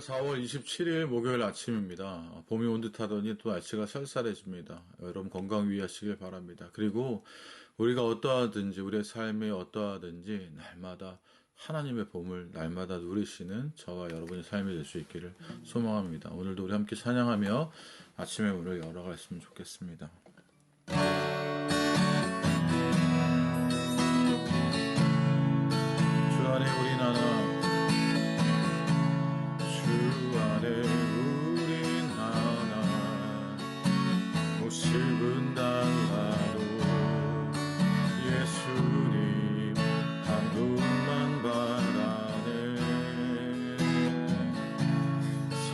4월 27일 목요일 아침입니다. 봄이 온 듯하더니 또 날씨가 쌀쌀해집니다. 여러분 건강 유의하시길 바랍니다. 그리고 우리가 어떠하든지 우리의 삶이 어떠하든지 날마다 하나님의 봄을 날마다 누리시는 저와 여러분의 삶이 될 수 있기를 소망합니다. 오늘도 우리 함께 찬양하며 아침의 문을 열어갔으면 좋겠습니다. 주 안에 우리 나라 주 안에 우린 하나 50은 달라도 예수님 한 분만 바라네.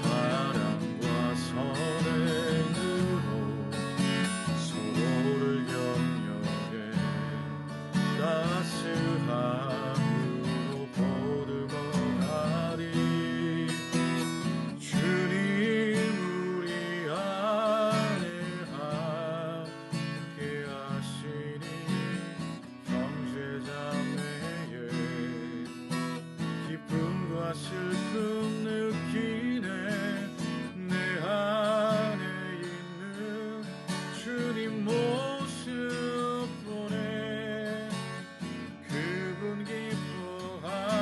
사랑과 선행으로 서로를 격려해 따스함으로 보듬어가리. 슬픔 느끼네. 내 안에 있는 주님 모습 보네. 그분 기뻐하시네.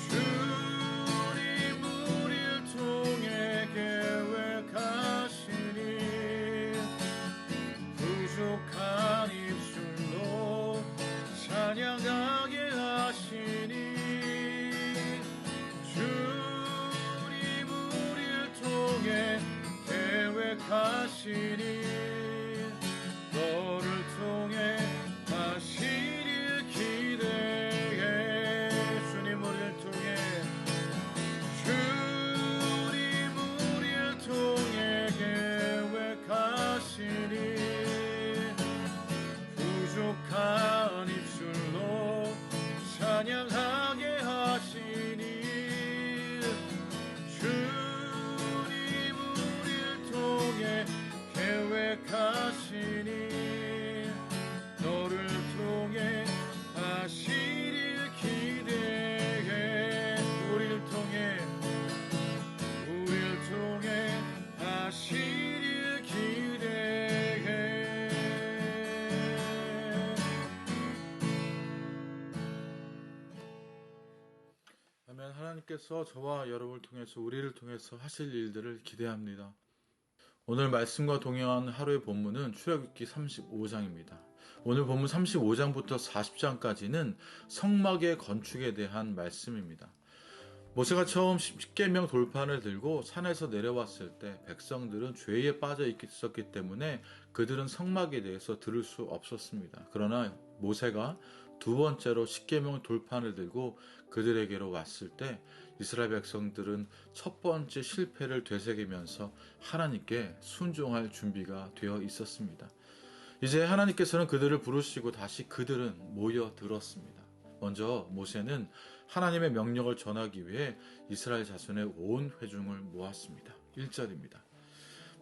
주님 우리를 통해 계획하시니 부족한 입술로 찬양하게 하시니. 주님 우리를 통해 계획하시니 너를 통해 하시길 기대해. 주님 우리를 통해 주님 우리를 통해 계획하시니 부족한 입술로 찬양하게 하시니. 주님 우리를 통해 계획하시니 너를 통해 하시길 기대해. 우리를 통해 하시길 기대해. 아멘. 하나님께서 저와 여러분을 통해서 우리를 통해서 하실 일들을 기대합니다. 오늘 말씀과 동행한 하루의 본문은 출애굽기 35장입니다. 오늘 본문 35장부터 40장까지는 성막의 건축에 대한 말씀입니다. 모세가 처음 십계명 돌판을 들고 산에서 내려왔을 때 백성들은 죄에 빠져 있었기 때문에 그들은 성막에 대해서 들을 수 없었습니다. 그러나 모세가 두 번째로 십계명 돌판을 들고 그들에게로 왔을 때 이스라엘 백성들은 첫 번째 실패를 되새기면서 하나님께 순종할 준비가 되어 있었습니다. 이제 하나님께서는 그들을 부르시고 다시 그들은 모여들었습니다. 먼저 모세는 하나님의 명령을 전하기 위해 이스라엘 자손의 온 회중을 모았습니다. 1절입니다.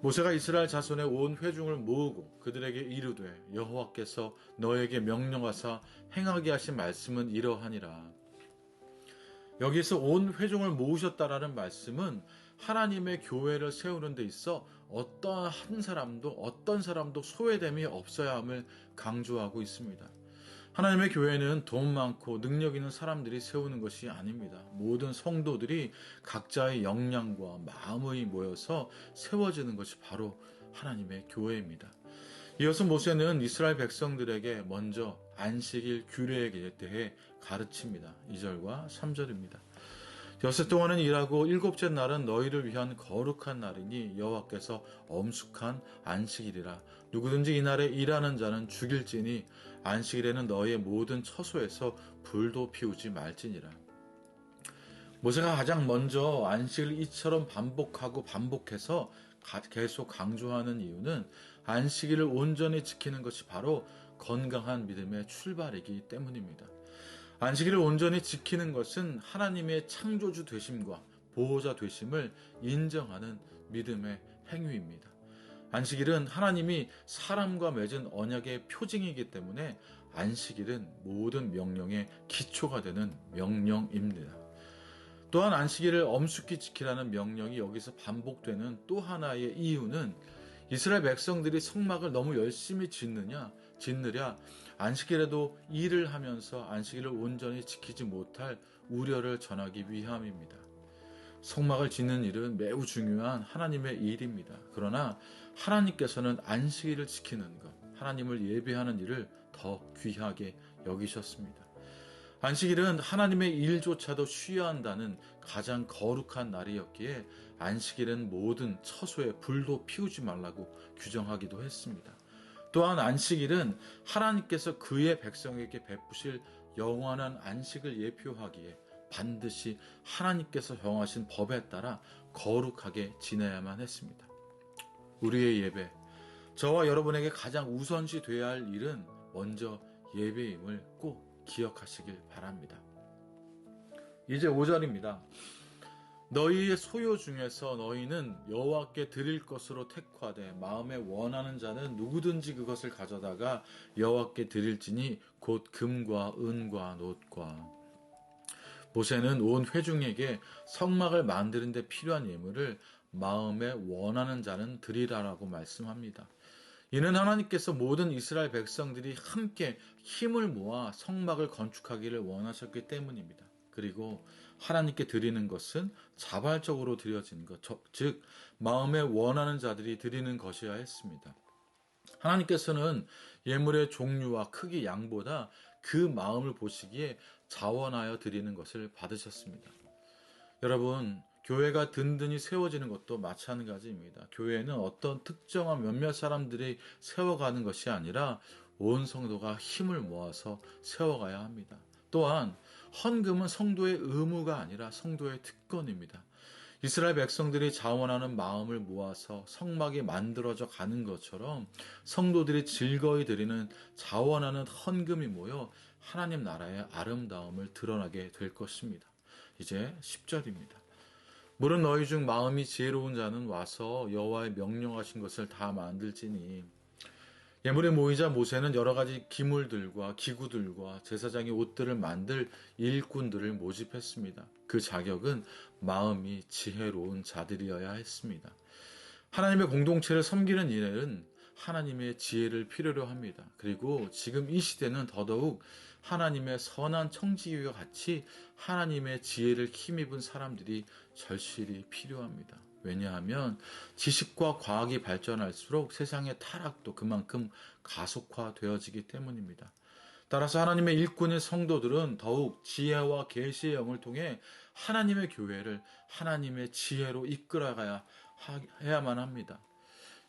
모세가 이스라엘 자손의 온 회중을 모으고 그들에게 이르되 여호와께서 너에게 명령하사 행하게 하신 말씀은 이러하니라. 여기서 온 회중을 모으셨다라는 말씀은 하나님의 교회를 세우는 데 있어 어떤 사람도 소외됨이 없어야 함을 강조하고 있습니다. 하나님의 교회는 돈 많고 능력 있는 사람들이 세우는 것이 아닙니다. 모든 성도들이 각자의 역량과 마음이 모여서 세워지는 것이 바로 하나님의 교회입니다. 이어서 모세는 이스라엘 백성들에게 먼저 안식일 규례에 대해 가르칩니다. 2절과 3절입니다. 엿새 동안은 일하고 일곱째 날은 너희를 위한 거룩한 날이니 여호와께서 엄숙한 안식일이라. 누구든지 이날에 일하는 자는 죽일지니 안식일에는 너희의 모든 처소에서 불도 피우지 말지니라. 모세가 가장 먼저 안식을 이처럼 반복해서 계속 강조하는 이유는 안식일을 온전히 지키는 것이 바로 건강한 믿음의 출발이기 때문입니다. 안식일을 온전히 지키는 것은 하나님의 창조주 되심과 보호자 되심을 인정하는 믿음의 행위입니다. 안식일은 하나님이 사람과 맺은 언약의 표징이기 때문에 안식일은 모든 명령의 기초가 되는 명령입니다. 또한 안식일을 엄숙히 지키라는 명령이 여기서 반복되는 또 하나의 이유는 이스라엘 백성들이 성막을 너무 열심히 짓느랴 안식일에도 일을 하면서 안식일을 온전히 지키지 못할 우려를 전하기 위함입니다. 성막을 짓는 일은 매우 중요한 하나님의 일입니다. 그러나 하나님께서는 안식일을 지키는 것, 하나님을 예배하는 일을 더 귀하게 여기셨습니다. 안식일은 하나님의 일조차도 쉬어야 한다는 가장 거룩한 날이었기에 안식일은 모든 처소에 불도 피우지 말라고 규정하기도 했습니다. 또한 안식일은 하나님께서 그의 백성에게 베푸실 영원한 안식을 예표하기에 반드시 하나님께서 정하신 법에 따라 거룩하게 지내야만 했습니다. 우리의 예배, 저와 여러분에게 가장 우선시 되어야 할 일은 먼저 예배임을 꼭 기억하시길 바랍니다. 이제 5절입니다. 너희의 소요 중에서 너희는 여호와께 드릴 것으로 택하되 마음에 원하는 자는 누구든지 그것을 가져다가 여호와께 드릴지니 곧 금과 은과 놋과. 모세는 온 회중에게 성막을 만드는 데 필요한 예물을 마음에 원하는 자는 드리라라고 말씀합니다. 이는 하나님께서 모든 이스라엘 백성들이 함께 힘을 모아 성막을 건축하기를 원하셨기 때문입니다. 그리고 하나님께 드리는 것은 자발적으로 드려진 것, 즉 마음에 원하는 자들이 드리는 것이어야 했습니다. 하나님께서는 예물의 종류와 크기 양보다 그 마음을 보시기에 자원하여 드리는 것을 받으셨습니다. 여러분, 교회가 든든히 세워지는 것도 마찬가지입니다. 교회는 어떤 특정한 몇몇 사람들이 세워가는 것이 아니라 온 성도가 힘을 모아서 세워가야 합니다. 또한 헌금은 성도의 의무가 아니라 성도의 특권입니다. 이스라엘 백성들이 자원하는 마음을 모아서 성막이 만들어져 가는 것처럼 성도들이 즐거이 드리는 자원하는 헌금이 모여 하나님 나라의 아름다움을 드러나게 될 것입니다. 이제 10절입니다. 물은 너희 중 마음이 지혜로운 자는 와서 여호와의 명령하신 것을 다 만들지니. 예물에 모이자 모세는 여러 가지 기물들과 기구들과 제사장의 옷들을 만들 일꾼들을 모집했습니다. 그 자격은 마음이 지혜로운 자들이어야 했습니다. 하나님의 공동체를 섬기는 일은 하나님의 지혜를 필요로 합니다. 그리고 지금 이 시대는 더더욱 하나님의 선한 청지기와 같이 하나님의 지혜를 힘입은 사람들이 절실히 필요합니다. 왜냐하면 지식과 과학이 발전할수록 세상의 타락도 그만큼 가속화되어지기 때문입니다. 따라서 하나님의 일꾼의 성도들은 더욱 지혜와 계시의 영을 통해 하나님의 교회를 하나님의 지혜로 이끌어가야 해야만 합니다.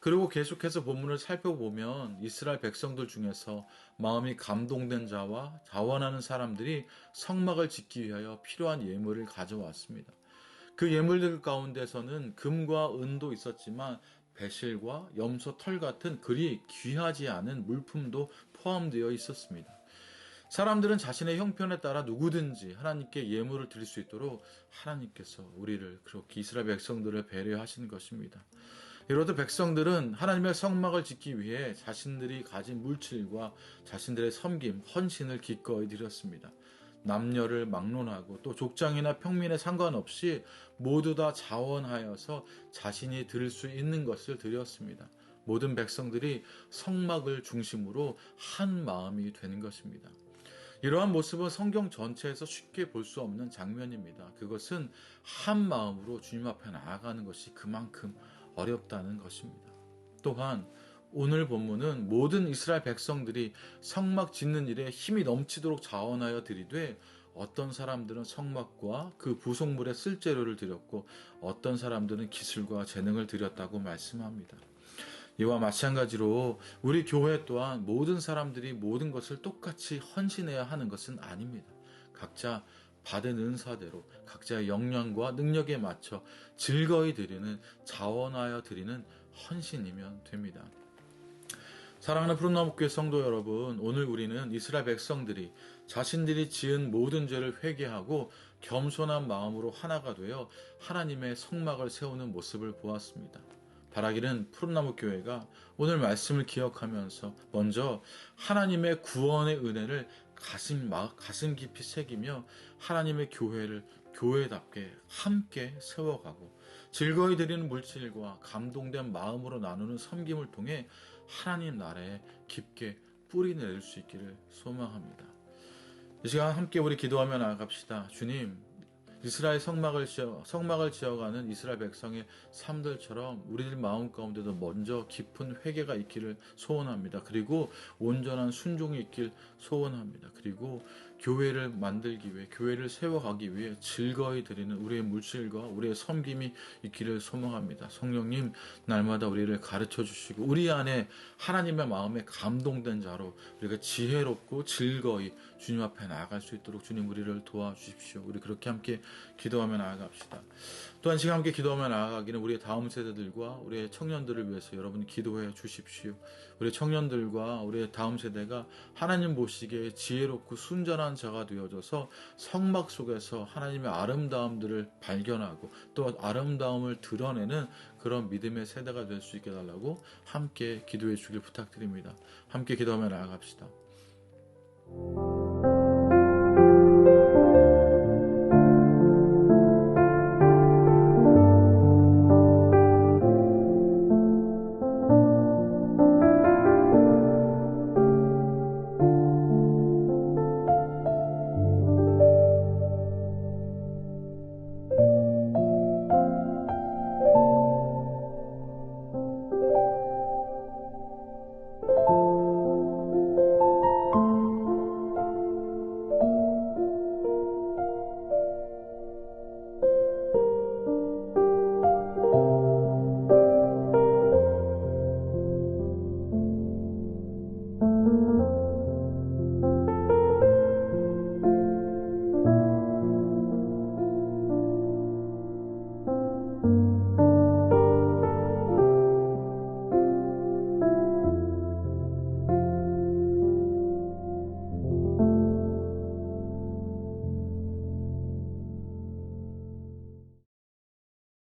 그리고 계속해서 본문을 살펴보면 이스라엘 백성들 중에서 마음이 감동된 자와 자원하는 사람들이 성막을 짓기 위하여 필요한 예물을 가져왔습니다. 그 예물들 가운데서는 금과 은도 있었지만 배실과 염소 털 같은 그리 귀하지 않은 물품도 포함되어 있었습니다. 사람들은 자신의 형편에 따라 누구든지 하나님께 예물을 드릴 수 있도록 하나님께서 우리를 그렇게 이스라엘 백성들을 배려하신 것입니다. 이로도 백성들은 하나님의 성막을 짓기 위해 자신들이 가진 물질과 자신들의 섬김, 헌신을 기꺼이 드렸습니다. 남녀를 막론하고 또 족장이나 평민에 상관없이 모두 다 자원하여서 자신이 드릴 수 있는 것을 드렸습니다. 모든 백성들이 성막을 중심으로 한 마음이 되는 것입니다. 이러한 모습은 성경 전체에서 쉽게 볼 수 없는 장면입니다. 그것은 한 마음으로 주님 앞에 나아가는 것이 그만큼 어렵다는 것입니다. 또한 오늘 본문은 모든 이스라엘 백성들이 성막 짓는 일에 힘이 넘치도록 자원하여 드리되 어떤 사람들은 성막과 그 부속물의 쓸재료를 드렸고 어떤 사람들은 기술과 재능을 드렸다고 말씀합니다. 이와 마찬가지로 우리 교회 또한 모든 사람들이 모든 것을 똑같이 헌신해야 하는 것은 아닙니다. 각자 받은 은사대로 각자의 역량과 능력에 맞춰 즐거이 드리는 자원하여 드리는 헌신이면 됩니다. 사랑하는 푸른나무교회 성도 여러분, 오늘 우리는 이스라엘 백성들이 자신들이 지은 모든 죄를 회개하고 겸손한 마음으로 하나가 되어 하나님의 성막을 세우는 모습을 보았습니다. 바라기는 푸른나무 교회가 오늘 말씀을 기억하면서 먼저 하나님의 구원의 은혜를 가슴 깊이 새기며 하나님의 교회를 교회답게 함께 세워가고 즐거이 드리는 물질과 감동된 마음으로 나누는 섬김을 통해 하나님 나라에 깊게 뿌리 내릴 수 있기를 소망합니다. 이 시간 함께 우리 기도하며 나아갑시다. 주님, 이스라엘 성막을 지어가는 이스라엘 백성의 삶들처럼 우리들 마음 가운데도 먼저 깊은 회개가 있기를 소원합니다. 그리고 온전한 순종이 있길 소원합니다. 그리고 교회를 만들기 위해, 교회를 세워가기 위해 즐거이 드리는 우리의 물질과 우리의 섬김이 있기를 소망합니다. 성령님, 날마다 우리를 가르쳐 주시고 우리 안에 하나님의 마음에 감동된 자로 우리가 지혜롭고 즐거이 주님 앞에 나아갈 수 있도록 주님 우리를 도와주십시오. 우리 그렇게 함께 기도하며 나아갑시다. 또한 지금 함께 기도하며 나아가기는 우리의 다음 세대들과 우리의 청년들을 위해서 여러분이 기도해 주십시오. 우리 청년들과 우리의 다음 세대가 하나님 보시기에 지혜롭고 순전한 자가 되어져서 성막 속에서 하나님의 아름다움들을 발견하고 또 아름다움을 드러내는 그런 믿음의 세대가 될 수 있게 달라고 함께 기도해 주길 부탁드립니다. 함께 기도하며 나아갑시다.